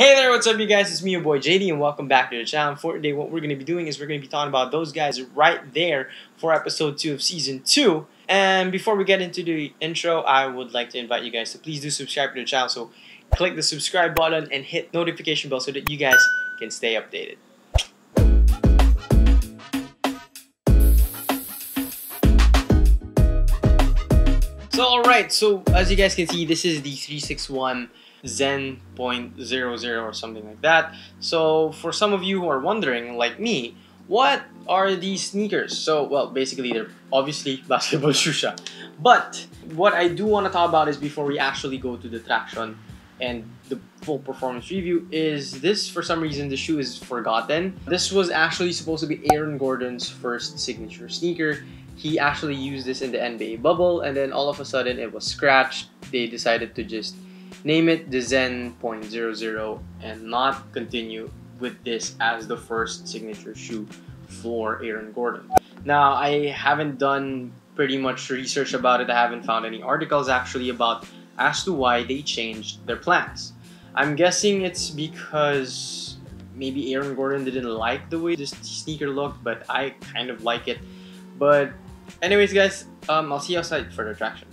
Hey there, what's up you guys? It's me, your boy JD, and welcome back to the channel. For today, what we're going to be doing is we're going to be talking about those guys right there for episode 2 of season 2. And before we get into the intro, I would like to invite you guys to please do subscribe to the channel. So click the subscribe button and hit notification bell so that you guys can stay updated. So alright, so as you guys can see, this is the 361 Zen.00 or something like that. So for some of you who are wondering, like me, what are these sneakers? So, well, basically they're obviously basketball shoes. But what I do want to talk about is before we actually go to the traction and the full performance review is this, for some reason, the shoe is forgotten. This was actually supposed to be Aaron Gordon's first signature sneaker. He actually used this in the NBA bubble, and then all of a sudden it was scratched. They decided to just name it the Zen.00 and not continue with this as the first signature shoe for Aaron Gordon. Now, I haven't done pretty much research about it. I haven't found any articles actually about as to why they changed their plans. I'm guessing it's because maybe Aaron Gordon didn't like the way this sneaker looked, but I kind of like it. But anyways guys, I'll see you outside for the traction.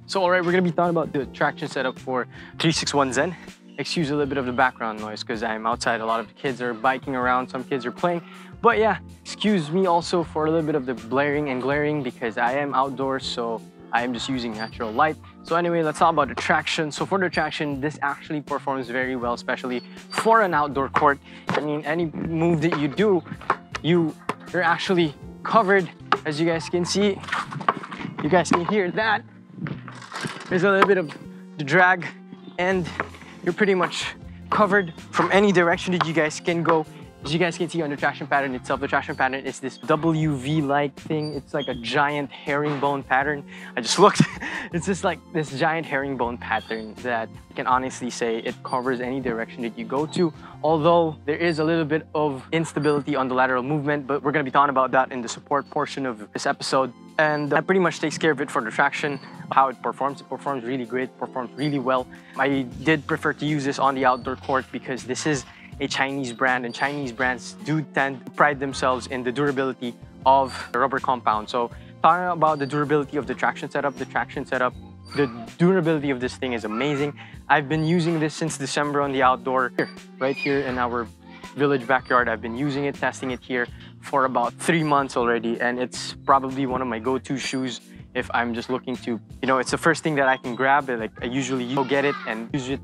So alright, we're going to be talking about the traction setup for 361 Zen. Excuse a little bit of the background noise because I'm outside. A lot of the kids are biking around, some kids are playing. But yeah, excuse me also for a little bit of the blaring and glaring because I am outdoors, so I am just using natural light. So anyway, let's talk about the traction. So for the traction, this actually performs very well, especially for an outdoor court. I mean, any move that you do, you're actually covered. As you guys can see, you guys can hear that. There's a little bit of the drag and you're pretty much covered from any direction that you guys can go. As you guys can see on the traction pattern itself, the traction pattern is this WV-like thing. It's like a giant herringbone pattern. I just looked. It's just like this giant herringbone pattern that I can honestly say it covers any direction that you go to. Although there is a little bit of instability on the lateral movement, but we're going to be talking about that in the support portion of this episode. And that pretty much takes care of it for the traction. How it performs really great, performs really well. I did prefer to use this on the outdoor court because this is a Chinese brand, and Chinese brands do tend to pride themselves in the durability of the rubber compound. So talking about the durability of the traction setup, the durability of this thing is amazing. I've been using this since December on the outdoor, right here in our village backyard. I've been using it, testing it here for about 3 months already, and it's probably one of my go-to shoes if I'm just looking to, it's the first thing that I can grab. Like I usually go get it and use it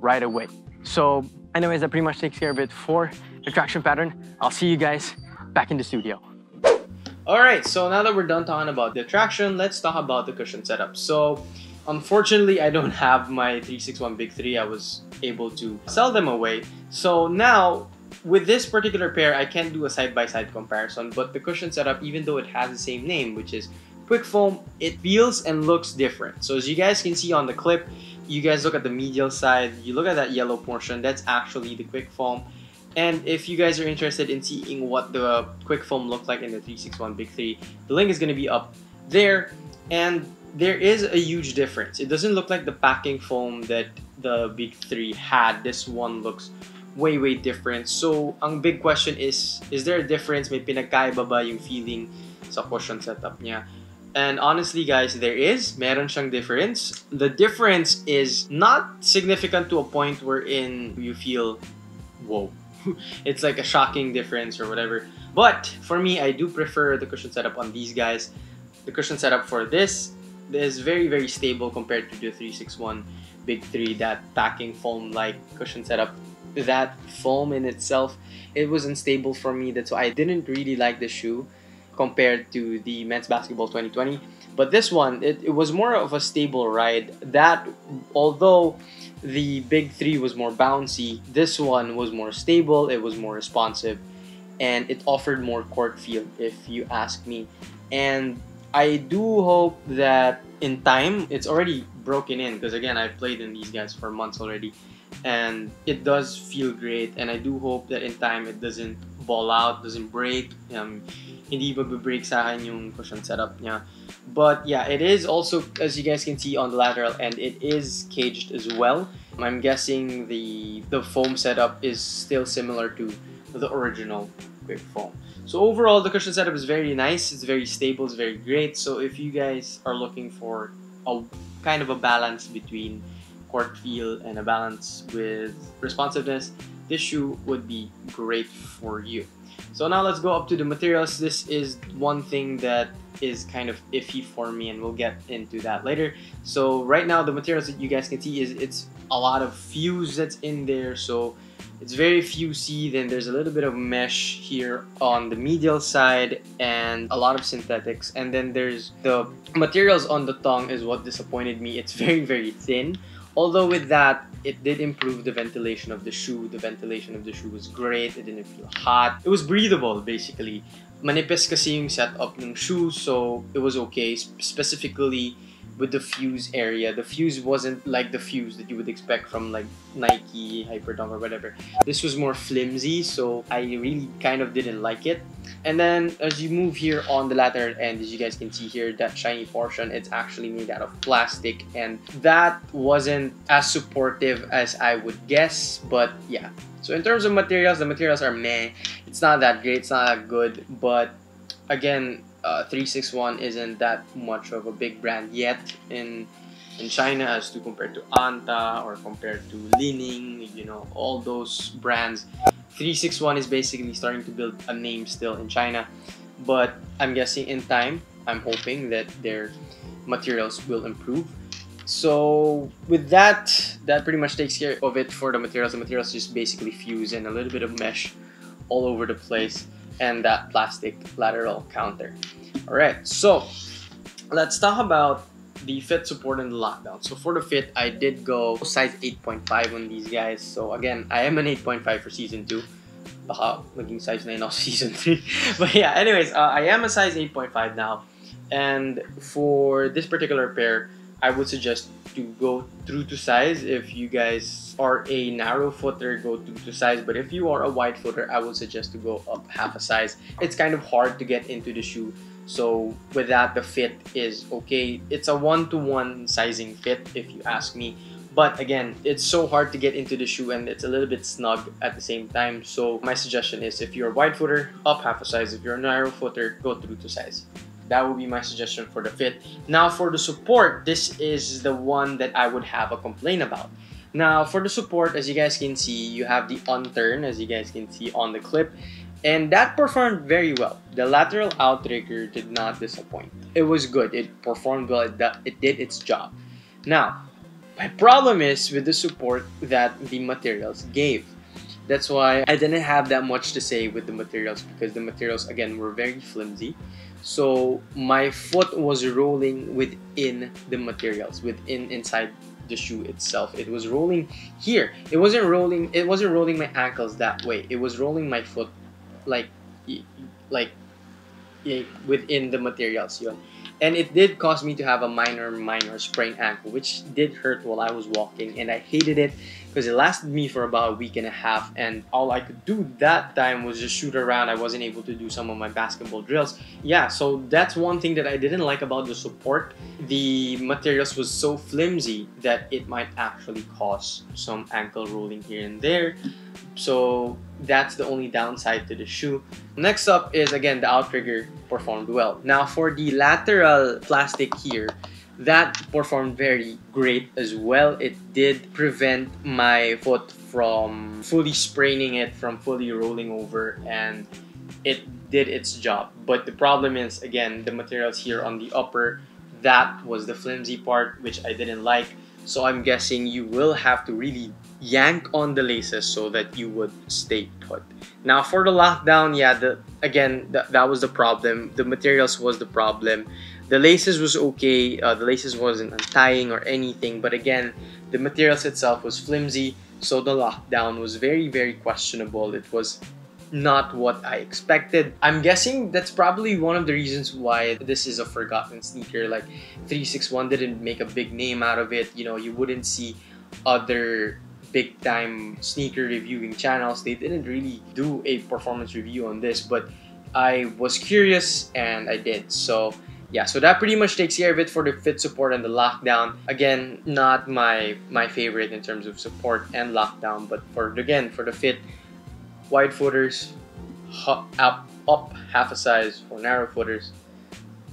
right away. So anyways, that pretty much takes care of it for the traction pattern. I'll see you guys back in the studio. Alright, so now that we're done talking about the traction, let's talk about the cushion setup. So unfortunately, I don't have my 361 Big 3. I was able to sell them away. So now, with this particular pair, I can't do a side-by-side comparison, but the cushion setup, even though it has the same name, which is Quick Foam, it feels and looks different. So as you guys can see on the clip, you guys look at the medial side, you look at that yellow portion, that's actually the Quick Foam. And if you guys are interested in seeing what the Quick Foam looked like in the 361 Big 3, the link is going to be up there. And there is a huge difference. It doesn't look like the packing foam that the Big 3 had. This one looks way different. So ang big question is there a difference? May pinagkaiba ba yung feeling sa cushion setup niya? And honestly guys, meron siyang difference. The difference is not significant to a point wherein you feel, whoa, it's like a shocking difference or whatever. But for me, I do prefer the cushion setup on these guys. The cushion setup for this is very stable compared to the 361 Big 3, that packing foam like cushion setup. That foam in itself, it was unstable for me. That's why I didn't really like the shoe compared to the men's basketball 2020. But this one, it was more of a stable ride. That, although the Big 3 was more bouncy, this one was more stable, it was more responsive, and it offered more court feel, if you ask me. And I do hope that in time, it's already broken in, because again, I've played in these guys for months already, and it does feel great. And I do hope that in time, it doesn't ball out, doesn't break. Hindi ba-break sa akin yung cushion setup niya. But yeah, it is also, as you guys can see on the lateral end, it is caged as well. I'm guessing the foam setup is still similar to the original Quick Foam. So overall, the cushion setup is very nice. It's very stable. It's very great. So if you guys are looking for a kind of a balance between court feel and a balance with responsiveness, this shoe would be great for you. So now let's go up to the materials. This is one thing that is kind of iffy for me, and we'll get into that later. So right now, the materials that you guys can see is it's a lot of fuse that's in there. So it's very fusey. Then there's a little bit of mesh here on the medial side and a lot of synthetics. And then there's the materials on the tongue is what disappointed me. It's very, very thin. Although with that, it did improve the ventilation of the shoe. The ventilation of the shoe was great. It didn't feel hot. It was breathable, basically. Manipis kasi yung setup ng shoe, so it was okay. Specifically with the fuse area. The fuse wasn't like the fuse that you would expect from like Nike, Hyperdunk or whatever. This was more flimsy, so I really kind of didn't like it. And then as you move here on the lateral end, as you guys can see here, that shiny portion, it's actually made out of plastic, and that wasn't as supportive as I would guess, but yeah. So in terms of materials, the materials are meh. It's not that great, it's not that good, but again, 361 isn't that much of a big brand yet in China as to compared to Anta or compared to Li-Ning, you know, all those brands. 361 is basically starting to build a name still in China, but I'm guessing in time, I'm hoping that their materials will improve. So with that pretty much takes care of it for the materials. The materials just basically fuse and a little bit of mesh all over the place, and that plastic lateral counter. Alright, so let's talk about the fit, support, and the lockdown. So for the fit, I did go size 8.5 on these guys. So again, I am an 8.5 for season 2. Baka maging size 9 ako season 3. But yeah, anyways, I am a size 8.5 now. And for this particular pair, I would suggest to go through to size. If you guys are a narrow footer, go through to size. But if you are a wide footer, I would suggest to go up half a size. It's kind of hard to get into the shoe. So with that, the fit is okay. It's a 1-to-1 sizing fit if you ask me. But again, it's so hard to get into the shoe and it's a little bit snug at the same time. So my suggestion is if you're a wide footer, up half a size. If you're a narrow footer, go through to size. That would be my suggestion for the fit. Now for the support, this is the one that I would have a complaint about. Now for the support, as you guys can see, you have the unturn, as you guys can see on the clip. And that performed very well. The lateral outrigger did not disappoint. It was good. It performed well. It did its job. Now, my problem is with the support that the materials gave. That's why I didn't have that much to say with the materials, because the materials, again, were very flimsy. So my foot was rolling within the materials, inside the shoe itself. It was rolling here. It wasn't rolling my ankles that way. It was rolling my foot like within the materials yun. And it did cause me to have a minor sprained ankle, which did hurt while I was walking, and I hated it because it lasted me for about a week and a half, and all I could do that time was just shoot around. I wasn't able to do some of my basketball drills. Yeah, so that's one thing that I didn't like about the support. The materials was so flimsy that it might actually cause some ankle rolling here and there. So that's the only downside to the shoe. Next up is, again, the outrigger performed well. Now for the lateral plastic here, that performed very great as well. It did prevent my foot from fully spraining it, from fully rolling over, and it did its job. But the problem is, again, the materials here on the upper, that was the flimsy part, which I didn't like. So I'm guessing you will have to really yank on the laces so that you would stay put. Now for the lockdown, yeah, that was the problem. The materials was the problem. The laces was okay. The laces wasn't untying or anything, but again, the materials itself was flimsy, so the lockdown was very, very questionable. It was not what I expected. I'm guessing that's probably one of the reasons why this is a forgotten sneaker. Like 361 didn't make a big name out of it. You know, you wouldn't see other big time sneaker reviewing channels. They didn't really do a performance review on this, but I was curious and I did. So yeah, so that pretty much takes care of it for the fit support and the lockdown. Again, not my favorite in terms of support and lockdown, but for the fit, wide footers, up half a size. For narrow footers,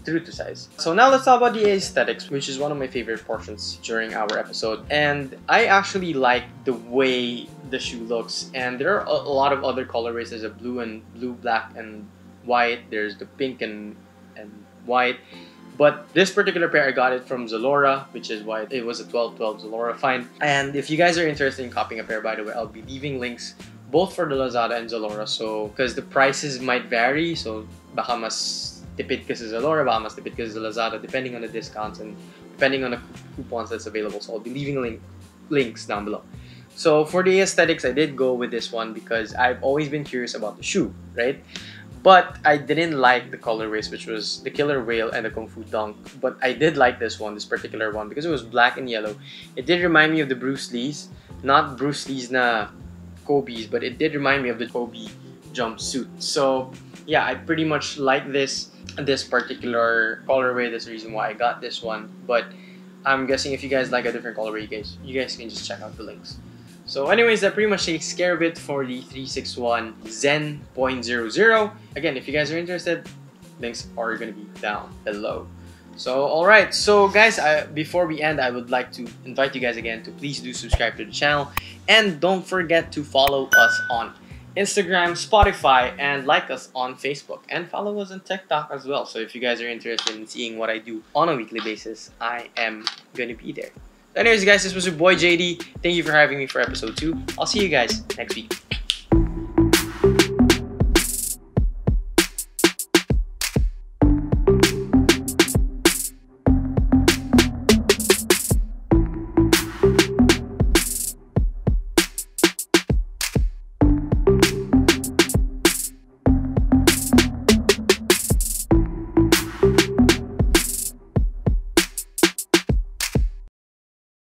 true to size. So now let's talk about the aesthetics, which is one of my favorite portions during our episode. And I actually like the way the shoe looks. And there are a lot of other colorways. There's a blue, black, and white. There's the pink and white. But this particular pair, I got it from Zalora, which is why it was a 12/12 Zalora find. And if you guys are interested in copying a pair, by the way, I'll be leaving links both for the Lazada and Zalora. So, because the prices might vary, so baka mas tipid ka sa Zalora, baka mas tipid ka sa Lazada, depending on the discounts and depending on the coupons that's available. So I'll be leaving links down below. So for the aesthetics, I did go with this one because I've always been curious about the shoe, right? But I didn't like the colorways, which was the Killer Whale and the Kung Fu Dunk. But I did like this particular one, because it was black and yellow. It did remind me of the Bruce Lee's. Not Bruce Lee's na Kobe's, but it did remind me of the Kobe jumpsuit. So yeah, I pretty much like this particular colorway. That's the reason why I got this one. But I'm guessing if you guys like a different colorway, you guys can just check out the links. So anyways, that pretty much takes care of it for the 361 Zen.00. Again, if you guys are interested, links are going to be down below. So alright, so guys, before we end, I would like to invite you guys again to please do subscribe to the channel. And don't forget to follow us on Instagram, Spotify, and like us on Facebook. And follow us on TikTok as well. So if you guys are interested in seeing what I do on a weekly basis, I am going to be there. Anyways guys, this was your boy JD. Thank you for having me for episode 2. I'll see you guys next week.